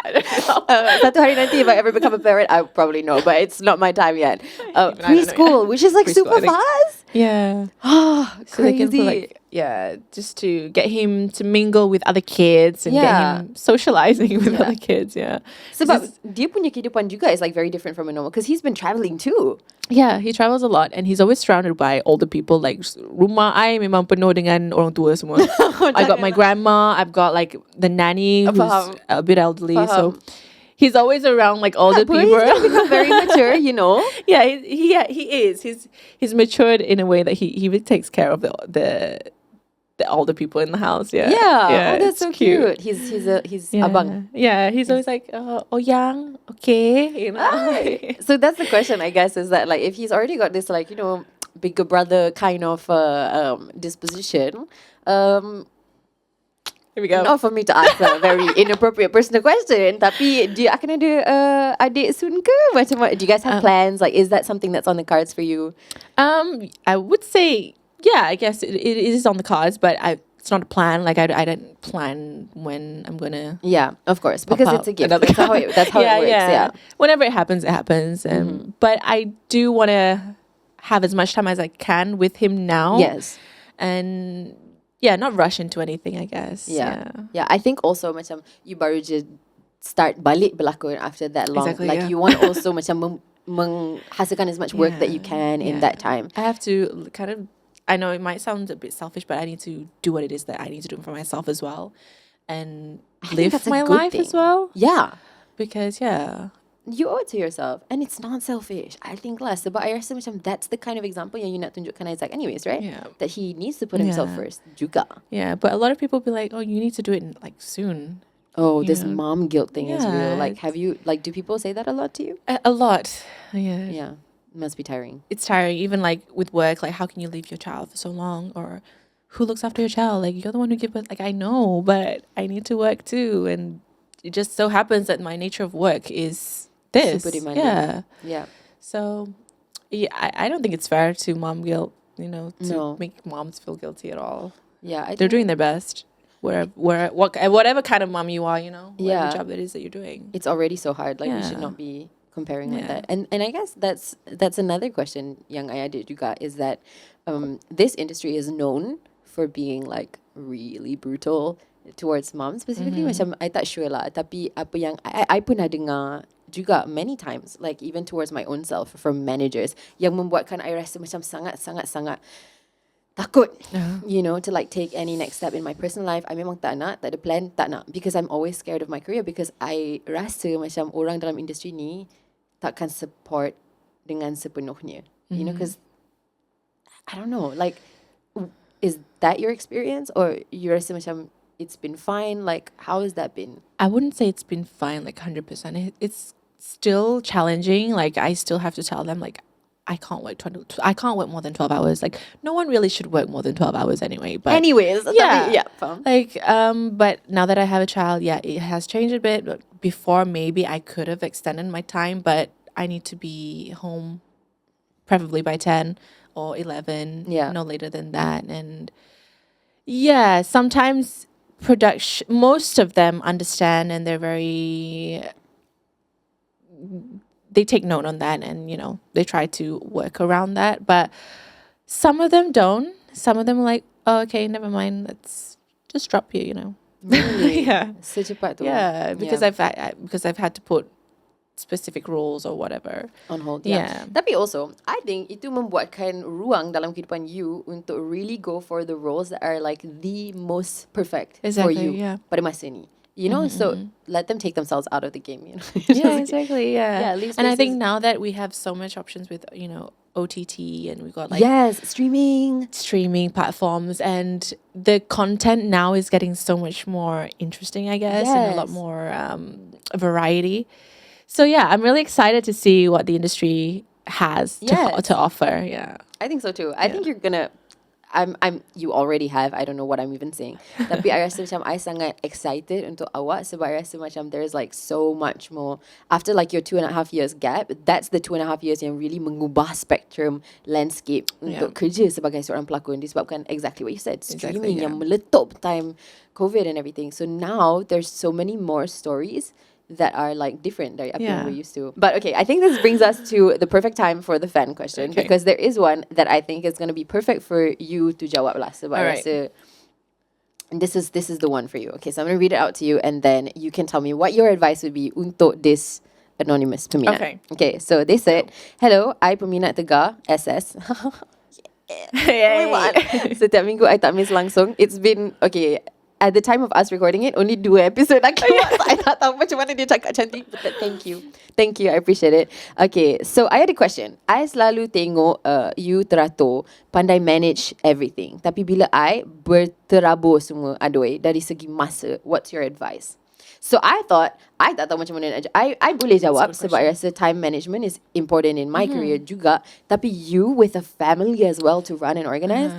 I don't know. Satu hari nanti, if I ever become a parent, I probably know, but it's not my time yet. Even I don't know Preschool, yet. which is like Preschool, super I think. fast. Yeah. So they can put like, just to get him to mingle with other kids and get him socializing with other kids. Yeah. Sebab dia punya kehidupan juga is like very different from a normal because he's been traveling too. Yeah, he travels a lot and he's always surrounded by older people. Like rumah I memang penuh dengan orang tua semua. I got my grandma, I've got like the nanny who's a bit elderly. So he's always around like older people. He's become very mature, you know. Yeah, he is. He's matured in a way that he really takes care of the older people in the house. Yeah. Oh, that's so cute. He's abang. Yeah, he's always like, oh yang, okay, you know. So that's the question, I guess, is that like if he's already got this like, you know, bigger brother kind of disposition, here we go. Not for me to ask a very inappropriate personal question, tapi dia akan ada adik soon ke? Macam what? Do you guys have plans? Like, is that something that's on the cards for you? I would say, yeah, I guess it is on the cards, but it's not a plan. Like I don't plan when I'm gonna. Yeah, of course, because it's a gift. That's how it works. Yeah. Whenever it happens, it happens. But I do want to have as much time as I can with him now. Yes. And not rush into anything, I guess. Yeah. I think also macam you baru je start balik berlakon after that long. Exactly, like you want also macam menghasilkan as much work that you can in that time. I have to kind of, I know it might sound a bit selfish, but I need to do what it is that I need to do for myself as well. And live my life as well. Yeah. Because, you owe it to yourself. And it's not selfish. I think less. But I rasa macam that's the kind of example yang you nak tunjukkan Isaac anyways, right? Yeah. That he needs to put himself first juga. Yeah, but a lot of people be like, oh, you need to do it like soon. Oh, this mom guilt thing is real. Like, have you, like, do people say that a lot to you? A lot. Yeah. Yeah. It must be tiring. It's tiring. Even like with work, like how can you leave your child for so long? Or who looks after your child? Like you're the one who gives birth. Like I know, but I need to work too. And it just so happens that my nature of work is this. Super demanding. Yeah. So I don't think it's fair to mom guilt, you know, to make moms feel guilty at all. Yeah. They're doing their best. Whatever kind of mom you are, you know, whatever job it is that you're doing. It's already so hard. Like we should not be comparing like that. And I guess that's another question yang I did juga is that this industry is known for being like really brutal towards moms specifically. Macam I tak sure lah, tapi apa yang I pernah dengar juga many times, like even towards my own self from managers yang membuatkan I rasa macam sangat takut, you know, to like take any next step in my personal life. I memang tak ada plan, tak nak, because I'm always scared of my career, because I rasa macam orang dalam industri ni takkan support dengan sepenuhnya, you know, because I don't know, like, is that your experience, or you rasa macam it's been fine? Like, how has that been? I wouldn't say it's been fine, like 100%. It's still challenging. Like, I still have to tell them, like, I can't work more than 12 hours. Like, no one really should work more than 12 hours anyway. But anyways, like, but now that I have a child, it has changed a bit. But before, maybe I could have extended my time, but I need to be home preferably by 10 or 11, no later than that. And sometimes most of them understand, and they're they take note on that, and you know, they try to work around that. But some of them don't. Some of them are like, oh, okay, never mind, let's just drop you, you know. Really? Secepat tu. Because I've had to put specific rules or whatever on hold. Tapi also, I think itu membuatkan ruang dalam kehidupan you untuk really go for the roles that are like the most perfect for you pada masa ni. You know, so let them take themselves out of the game, you know. Exactly. And I think now that we have so much options with, you know, OTT, and we've got like streaming platforms, and the content now is getting so much more interesting, I guess, and a lot more variety. So I'm really excited to see what the industry has to offer. I think so too. I think you're gonna you already have, I don't know what I'm even saying. Tapi I rasa macam I sangat excited untuk awak, sebab I rasa macam there's like so much more. After like your 2.5 years gap, that's the 2.5 years yang really mengubah spectrum landscape untuk kerja sebagai seorang pelakon, disebabkan exactly what you said, streaming yang meletup time COVID and everything. So now there's so many more stories that are like different dari apa yang Yeah. we're used to. But okay, I think this brings us to the perfect time for the fan question, Okay. because there is one that I think is going to be perfect for you to jawab lah. Sebab All I right. rasa this is the one for you. Okay, so I'm going to read it out to you, and then you can tell me what your advice would be untuk this anonymous peminat. Okay. Okay, so they said, hello, I peminat tegar SS. Setiap minggu I tak miss langsung. It's been, okay, at the time of us recording it, only 2 episode dah keluar. So I tak tahu macam mana dia cakap cantik. But thank you. Thank you, I appreciate it. Okay, so I had a question. I selalu tengok you teratur, pandai manage everything. Tapi bila I berterabur semua adoi dari segi masa, what's your advice? So I thought, I tak tahu macam mana nak I boleh jawab sebab I rasa time management is important in my career juga. Tapi you with a family as well to run and organize,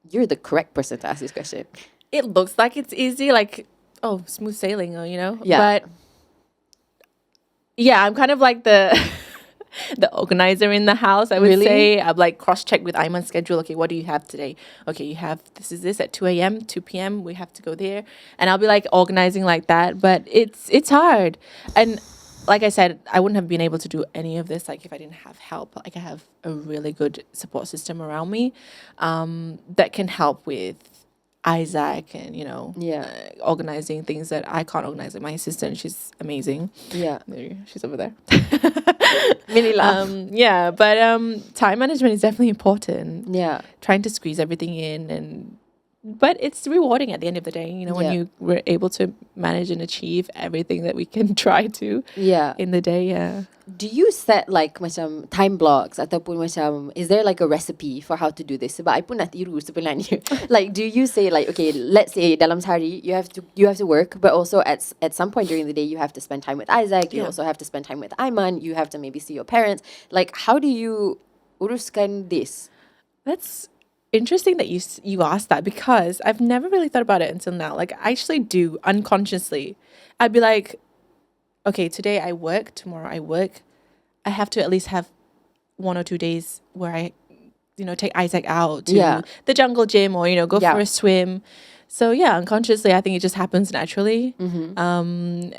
you're the correct person to ask this question. It looks like it's easy, like, oh, smooth sailing, or, you know? Yeah. But yeah, I'm kind of like the the organizer in the house, I would Really? say. I'm like cross-check with Aiman's schedule. Okay, what do you have today? Okay, you have this at 2 a.m., 2 p.m. We have to go there. And I'll be like organizing like that. But it's hard. And like I said, I wouldn't have been able to do any of this like if I didn't have help. Like I have a really good support system around me that can help with Isaac and, you know, organizing things that I can't organize. Like my assistant, she's amazing. Yeah. There, she's over there. Really laugh. Yeah, but time management is definitely important. Yeah. Trying to squeeze everything in, but it's rewarding at the end of the day, you know, when you were able to manage and achieve everything that we can try to in the day. Yeah. Do you set like macam time blocks ataupun macam, is there like a recipe for how to do this? Sebab I pun nak tiru sebenarnya. Like, do you say like, okay, let's say dalam sehari you have to work, but also at some point during the day you have to spend time with Isaac. You also have to spend time with Aiman. You have to maybe see your parents. Like, how do you uruskan this? That's interesting that you asked that, because I've never really thought about it until now. Like, I actually do unconsciously. I'd be like, okay, today I work, tomorrow I work. I have to at least have 1 or 2 days where I, you know, take Isaac out to the jungle gym or, you know, go for a swim. So yeah, unconsciously, I think it just happens naturally. And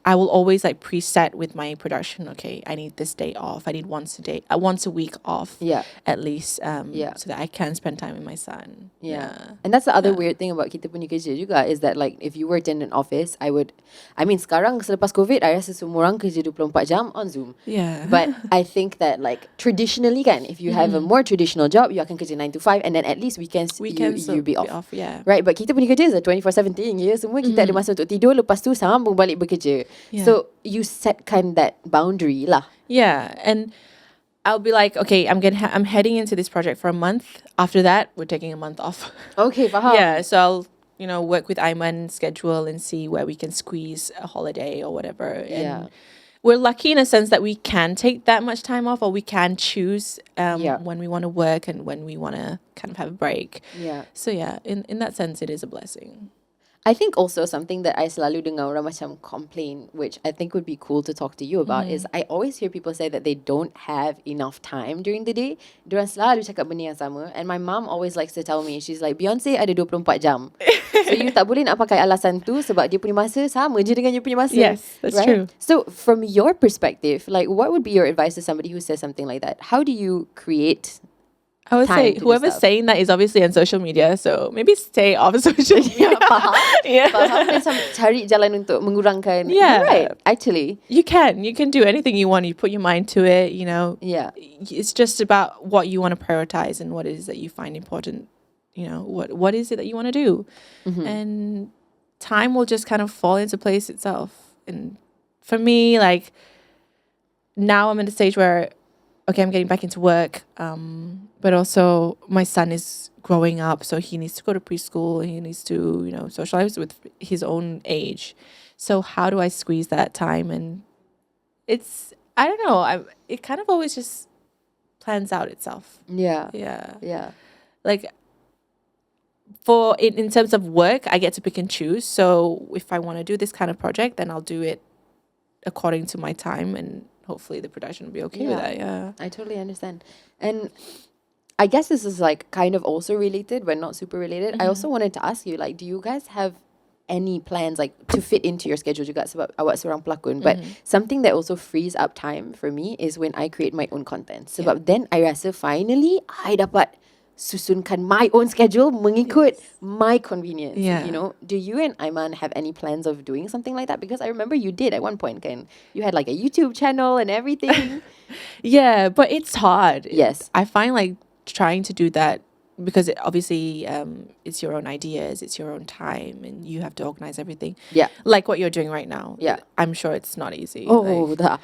I will always like preset with my production. Okay, I need this day off. I need once a week off. At least. So that I can spend time with my son. And that's the other weird thing about kita punya kerja juga, is that like if you worked in an office, sekarang selepas COVID, I rasa semua orang kerja 24 jam on Zoom. But I think that like traditionally kan, if you have a more traditional job, you akan kerja 9 to 5, and then at least weekends you be off. Right, but kita punya kerja is a 24/7 thing. Semua kita ada masa untuk tidur, lepas tu sambung balik bekerja. So you setkan that boundary lah. And I'll be like, okay, I'm heading into this project for a month. After that, we're taking a month off. Okay, faham. So I'll, you know, work with Aiman, schedule and see where we can squeeze a holiday or whatever. And we're lucky in a sense that we can take that much time off, or we can choose when we want to work and when we want to kind of have a break. So yeah, in that sense, it is a blessing. I think also something that I selalu dengar orang macam complain, which I think would be cool to talk to you about, is I always hear people say that they don't have enough time during the day. Diorang selalu cakap benda yang sama. And my mom always likes to tell me, she's like, Beyonce ada 24 jam. So you tak boleh nak pakai alasan tu sebab dia punya masa sama je dengan you punya masa. Yes, that's true. So from your perspective, like what would be your advice to somebody who says something like that? How do you create I would say whoever's saying that is obviously on social media, so maybe stay off social media. Faham macam cari jalan untuk mengurangkan. You're right, actually. You can do anything you want. You put your mind to it, you know. It's just about what you want to prioritize and what it is that you find important. You know, what is it that you want to do? And time will just kind of fall into place itself. And for me, like, now I'm in a stage where, okay, I'm getting back into work, but also my son is growing up, so he needs to go to preschool, he needs to, you know, socialize with his own age. So how do I squeeze that time? And it's, I don't know, it kind of always just plans out itself. Like, for in terms of work, I get to pick and choose. So if I want to do this kind of project, then I'll do it according to my time, and hopefully the production will be okay with that. I totally understand. And I guess this is like kind of also related, but not super related. I also wanted to ask you, like, do you guys have any plans like to fit into your schedule juga sebab awak seorang pelakon. But something that also frees up time for me is when I create my own content. Sebab then I rasa finally I dapat susunkan my own schedule mengikut my convenience. Yeah. You know, do you and Aiman have any plans of doing something like that? Because I remember you did at one point, kan? You had like a YouTube channel and everything. Yeah, but it's hard. Yes. I find like trying to do that because obviously it's your own ideas, it's your own time, and you have to organize everything. Yeah. Like what you're doing right now. Yeah. I'm sure it's not easy. Tidak.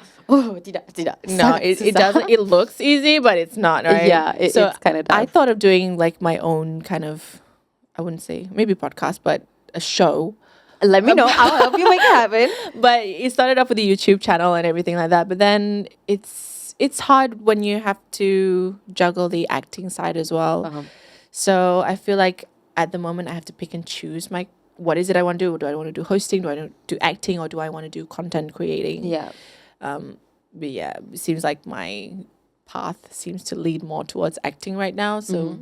No, it doesn't. It looks easy, but it's not, right? Yeah, it's kind of tough. I thought of doing like my own kind of, I wouldn't say maybe podcast, but a show. Let me know. I'll help you make it happen. But it started off with a YouTube channel and everything like that. But then it's hard when you have to juggle the acting side as well. So I feel like at the moment I have to pick and choose what is it I want to do? Do I want to do hosting? Do I want to do acting? Or do I want to do content creating? Yeah. But yeah, it seems like my path seems to lead more towards acting right now. So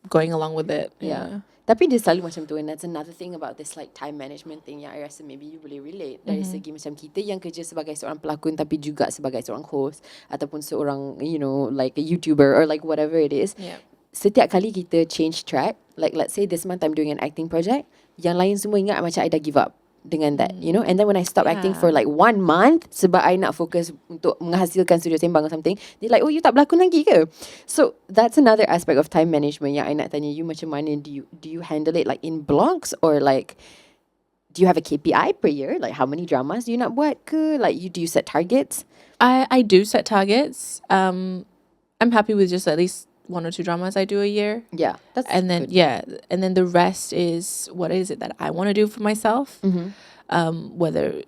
going along with it. Yeah. Tapi dia selalu macam tu, and that's another thing about this like time management thing yang I rasa maybe you boleh relate dari segi macam kita yang kerja sebagai seorang pelakon tapi juga sebagai seorang host ataupun seorang, you know, like a YouTuber or like whatever it is. Yeah. Setiap kali kita change track, like let's say this month I'm doing an acting project, yang lain semua ingat macam I dah give up dengan that, you know. And then when I stop acting for like 1 month sebab I nak fokus untuk menghasilkan studio Sembang or something, they're like, oh, you tak berlakon lagi ke? So that's another aspect of time management yang I nak tanya you, macam mana do you handle it like in blocks, or like do you have a KPI per year, like how many dramas do you nak buat ke, like do you set targets? I do set targets. I'm happy with just at least 1 or 2 dramas I do a year. Yeah, that's and then good. And then the rest is what is it that I want to do for myself, whether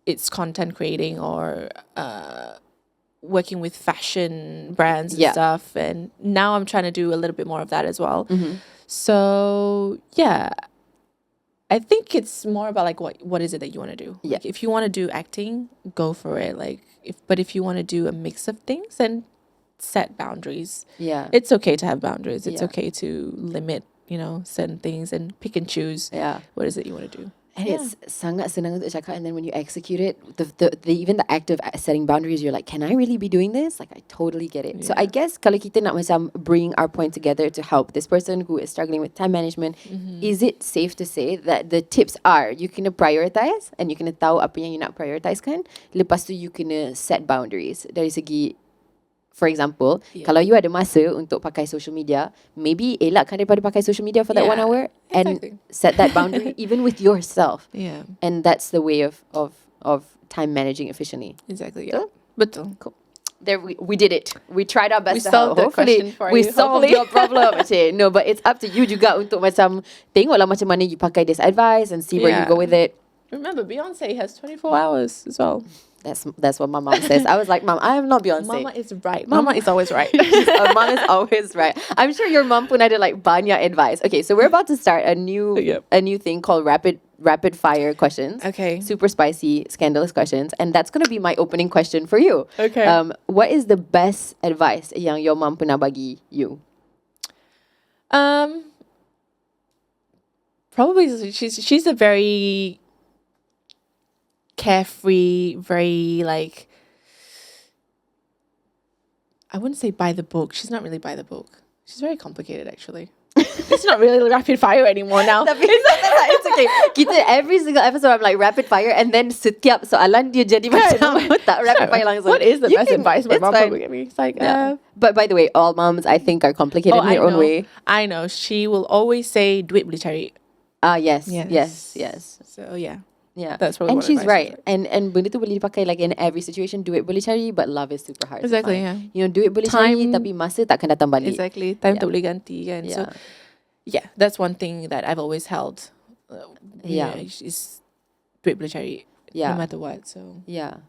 it's content creating or working with fashion brands and stuff. And now I'm trying to do a little bit more of that as well. So yeah, I think it's more about like what is it that you want to do. Yeah. Like, if you want to do acting, go for it. Like if you want to do a mix of things, then set boundaries. Yeah. It's okay to have boundaries. It's Yeah. okay to limit, you know, certain things and pick and choose. Yeah. What is it you want to do? And it's sangat senang untuk cakap, and then when you execute it, even the act of setting boundaries, you're like, can I really be doing this? Like, I totally get it. So I guess kalau kita nak macam bring our point together to help this person who is struggling with time management, is it safe to say that the tips are you kena prioritize and you kena tahu apa yang you nak prioritize kan? Lepas tu you kena set boundaries dari segi, for example, kalau you ada masa untuk pakai social media, maybe elakkan daripada pakai social media for that 1 hour and set that boundary even with yourself. Yeah. And that's the way of time managing efficiently. Exactly. Yeah. Betul. Cool. There we did it. We tried our best. We solved the question for we you, solved your problem. No, but it's up to you juga untuk macam tengoklah macam mana you pakai this advice and see where you go with it. Remember, Beyonce has 24 hours as well. That's what my mom says. I was like, Mom, I am not Beyonce. Mama is right. Mama is always right. Mom is always right. I'm sure your mom pun ada like banyak advice. Okay, so we're about to start a new thing called rapid fire questions. Okay. Super spicy, scandalous questions, and that's gonna be my opening question for you. Okay. What is the best advice yang your mom pernah bagi you? Probably she's a very carefree, very like, I wouldn't say by the book. She's not really by the book. She's very complicated actually. It's not really rapid fire anymore now. It's okay. Kita every single episode I'm like rapid fire, and then setiap soalan dia jadi macam tak rapid fire langsung. What is the best advice my mom would give me? It's like, But by the way, all moms I think are complicated in their own way. I know. She will always say, duit boleh cari. Yes. So yeah. Yeah, that's probably and what she's advice right. And benda tu boleh dipakai like in every situation. Duit boleh cari, but love is super hard. Exactly, to find. yeah. You know, duit boleh cari, tapi masa takkan datang balik. Exactly, time tak boleh ganti kan. So yeah, that's one thing that I've always held. Is duit boleh cari. No matter what. So yeah.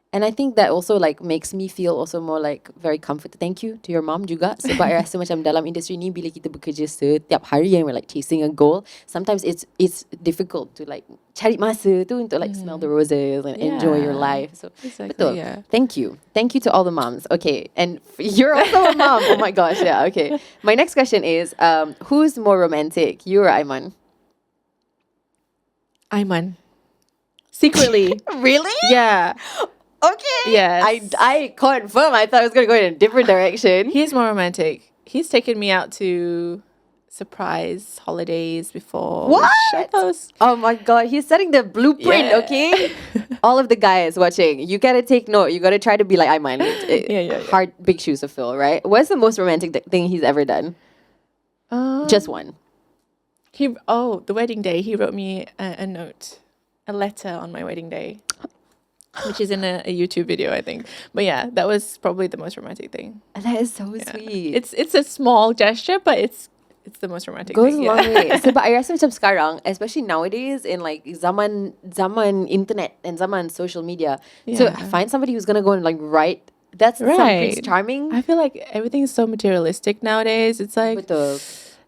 And I think that also like makes me feel also more like very comforted. Thank you to your mom juga. Sebab I rasa macam dalam industri ni bila kita bekerja setiap hari and we're like chasing a goal, sometimes it's difficult to like cari masa tu untuk like smell the roses and enjoy your life. So betul. Yeah. Thank you to all the moms. Okay, and you're also a mom. Oh my gosh, yeah. Okay, my next question is, who's more romantic, you or Aiman? Aiman. Secretly. Really? Yeah. Okay. Yes. I confirm. I thought I was going to go in a different direction. He's more romantic. He's taken me out to surprise holidays before. What? Which I thought was, Oh my God. He's setting the blueprint, Yeah. okay? All of the guys watching, you got to take note. You got to try to be like Aiman. Yeah. Hard, big shoes to fill, right? What's the most romantic thing he's ever done? Just one. The wedding day, he wrote me a note, a letter on my wedding day, which is in a YouTube video, I think. But yeah, that was probably the most romantic thing. That is so Yeah. sweet. It's a small gesture, but it's the most romantic Goes thing. a long way. So, but I rasa macam sekarang, especially nowadays in like zaman internet and zaman social media, so Yeah. find somebody who's gonna go and like write. That's some Prince Right. Charming. I feel like everything is so materialistic nowadays. It's like, Betul.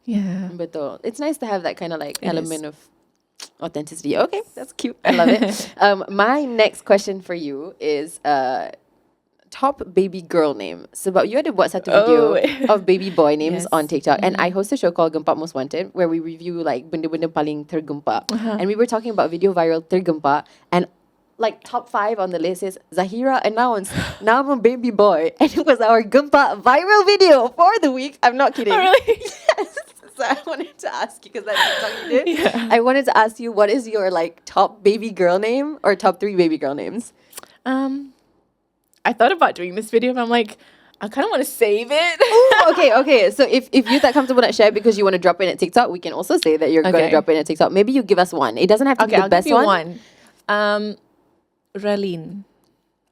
yeah. Betul. It's nice to have that kind of like It element of authenticity. Okay, that's cute. I love it. My next question for you is top baby girl name. Sebab you ada buat satu video of baby boy names Yes. on TikTok, and I host a show called Gempak Most Wanted where we review like benda-benda paling tergempak. And we were talking about video viral tergempak, and like top 5 on the list is Zahirah announced, now I'm a baby boy, and it was our Gempak viral video for the week. I'm not kidding. Oh, really? Yes. So I wanted to ask you, because that's what you did. Yeah. I wanted to ask you, what is your like top baby girl name or top 3 baby girl names? I thought about doing this video, but I'm like, I kind of want to save it. Okay. So if you that comfortable not share because you want to drop in at TikTok, we can also say that you're going to Okay. drop in at TikTok. Maybe you give us one. It doesn't have to be Okay, the I'll best give you one. Raline.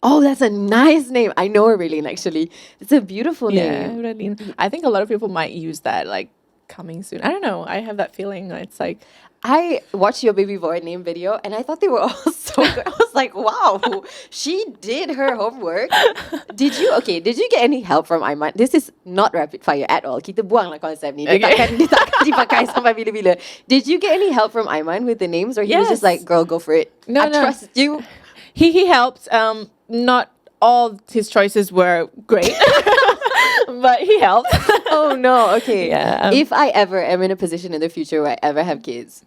Oh, that's a nice name. I know Raylene actually. It's a beautiful Yeah, name. Raline. I think a lot of people might use that like coming soon. I don't know. I have that feeling. It's like, I watched your baby boy name video and I thought they were all so good. I was like, wow, she did her homework. Did you get any help from Aiman? This is not rapid fire at all. Kita buang lah konsep ni. Dia takkan dipakai sampai bila-bila. Did you get any help from Aiman with the names, or he was just Yes. like, girl, go for it? No, I no. trust you. he helped. Not all his choices were great, but he helped. Oh no, okay. Yeah, If I ever am in a position in the future where I ever have kids,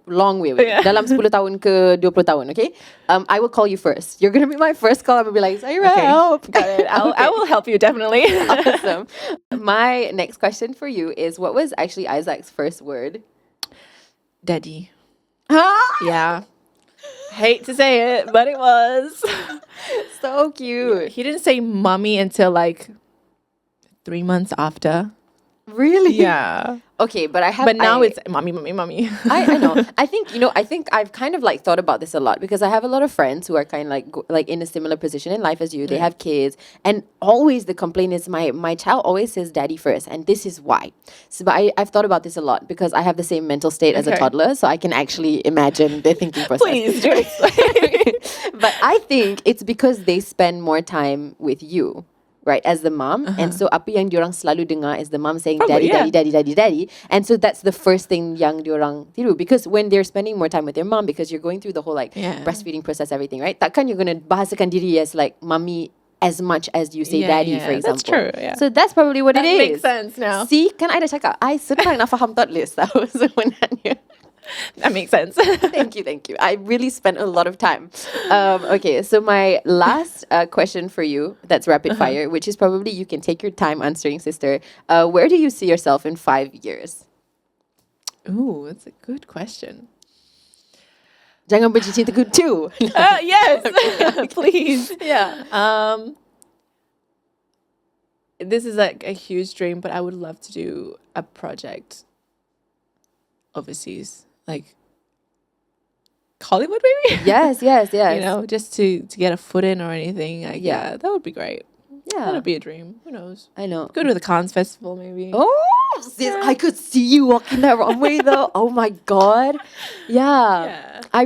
long way away, Yeah. dalam 10 tahun ke 20 tahun, okay? I will call you first. You're gonna be my first call. I'm gonna be like, Zahirah, Okay. help. Got it. I will help you definitely. Awesome. My next question for you is, what was actually Isaac's first word? Daddy. Huh? Yeah. Hate to say it, but it was. So cute. He didn't say mommy until like 3 months after. Really? Yeah. Okay, but But now it's mommy. I know. I think I've kind of like thought about this a lot, because I have a lot of friends who are kind of like in a similar position in life as you. They have kids, and always the complaint is my child always says daddy first, and this is why. So, but I've thought about this a lot because I have the same mental state as a Okay. toddler, so I can actually imagine their thinking process. Please do. But I think it's because they spend more time with you, right, as the mom. And so apa yang diorang selalu dengar is the mom saying Probably, daddy, yeah. daddy, daddy, daddy, daddy. And so that's the first thing yang diorang tiru, because when they're spending more time with their mom, because you're going through the whole like Yeah. breastfeeding process, everything, right? Takkan you're going to bahasakan diri as like mommy as much as you say Yeah, daddy, for yeah, example. that's true, yeah. So that's probably what That it is. makes sense now. See, kan I dah cakap, I senang nak faham thoughtless tau sebenarnya. That makes sense. Thank you. I really spent a lot of time. Okay, so my last question for you, that's rapid fire, which is probably you can take your time answering, sister. Where do you see yourself in 5 years? Ooh, that's a good question. Jangan benci cintaku too. Yes, please. Yeah. This is like a huge dream, but I would love to do a project overseas, like Hollywood, maybe. Yes. You know, just to get a foot in or anything. Like, Yeah. yeah, that would be great. Yeah. That would be a dream. Who knows? I know. Go to the Cannes Festival, maybe. Oh, sis, I could see you walking that runway though. Oh my god. Yeah. Yeah. I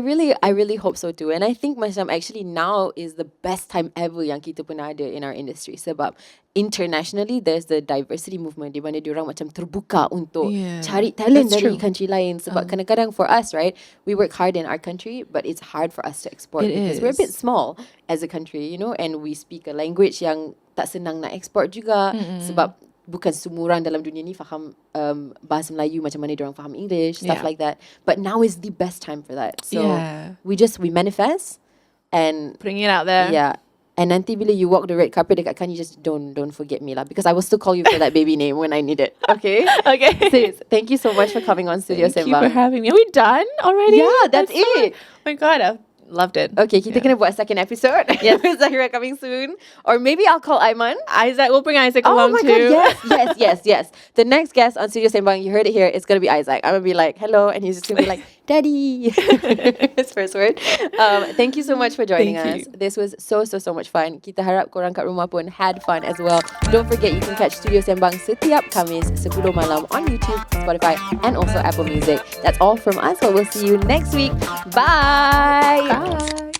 really hope so too. And I think macam actually now is the best time ever yang kita pernah ada in our industry. Sebab internationally there's the diversity movement di mana diorang macam terbuka untuk Yeah, cari talent that's dari true. country lain. Sebab kadang-kadang for us, right, we work hard in our country, but it's hard for us to export It because we're a bit is. small as a country, you know, and we speak a language yang tak senang nak export juga. Sebab bukan semua orang dalam dunia ni faham bahasa Melayu macam mana diorang faham English, stuff Yeah. like that. But now is the best time for that. So Yeah. we manifest and Putting it out there. yeah. And nanti bila you walk the red carpet dekat kan, you just don't forget me lah, because I will still call you for that baby name when I need it. Okay? Okay. Sis, thank you so much for coming on Studio Thank you for Sembang. having me. Are we done already? Yeah, that's it. Oh my God, I've loved it. Okay, kita kena buat a second episode. Yes. With Zahirah coming soon. Or maybe I'll call Aiman. Isaac, we'll bring Isaac Oh along my too. God, yes. The next guest on Studio Sembang, you heard it here, it's going to be Isaac. I'm going to be like, hello, and he's just going to be like, Daddy. His first word. Thank you so much for joining Thank us. you. This was so much fun. Kita harap korang kat rumah pun had fun as well. Don't forget, you can catch Studio Sembang setiap Khamis 10 malam on YouTube, Spotify, and also Apple Music. That's all from us, but we'll see you next week. Bye. Bye.